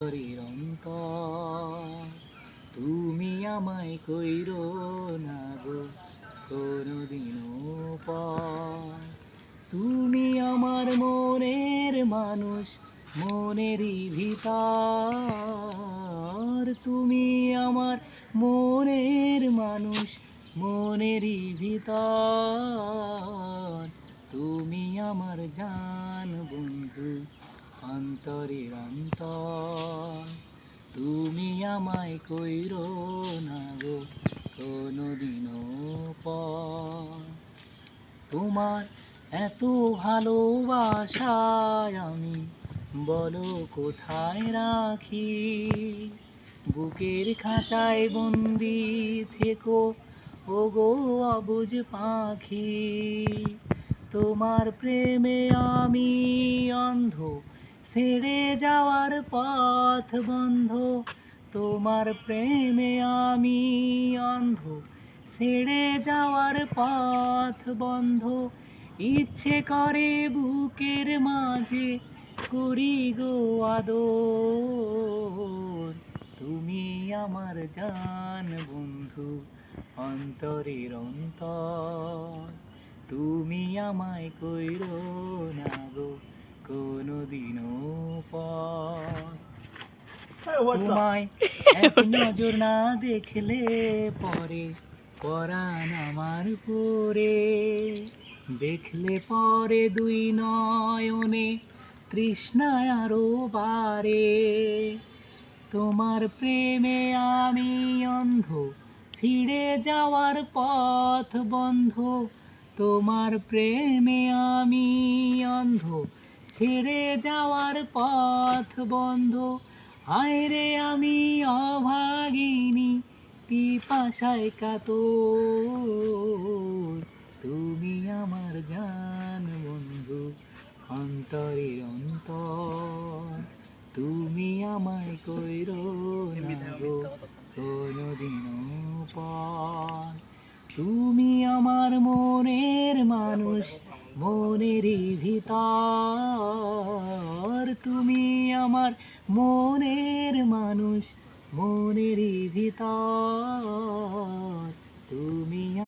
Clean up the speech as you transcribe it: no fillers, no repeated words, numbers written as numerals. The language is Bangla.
অন্তরের অন্তর তুমি আমায় কইরো না গো কোনদিনও পর। তুমি আমার মনের মানুষ, মনেরই ভিতর। তুমি আমার মনের মানুষ, মনেরই ভিতর। তুমি আমার জান বন্ধু, অন্তরের অন্তর। তুমি আমায় কইরো না গো কোনদিনও পর। তোমার এত ভালোবাসায় আমি বলো কোথায় রাখি। বুকের খাঁচায় বন্দি থেকো ওগো অবুঝ পাখি। তোমার প্রেমে আমি অন্ধ, ছেড়ে যাওয়ার পথ বন্ধ। তোমার প্রেমে আমি অন্ধ, ছেড়ে যাওয়ার পথ বন্ধ। ইচ্ছে করে বুকের মাঝে করি গো আদর। তুমি আমার জান বন্ধু, অন্তরের অন্তর। তুমি আমায় কইরো না গো কোনদিনও পর। তোমায় এক নজর না দেখলে পরে পরাণ আমার পরে। দেখলে পরে দুই নয়নে তৃষ্ণায় আরো বাড়ে। তোমার প্রেমে আমি অন্ধ, ফিরে যাওয়ার পথ বন্ধ। তোমার প্রেমে আমি অন্ধ, ছেড়ে যাওয়ার পথ বন্ধ। হায়রে আমি অভাগিনী, পিপাসায় কাতর। তুমি আমার জান বন্ধু, অন্তরে অন্তর। তুমি আমায় কইরো না গো কোনদিনও পর। তুমি আমার মনের মানুষ, মনেরই ভিতর। তুমি আমার মনের মানুষ, মনেরই ভিতর। তুমি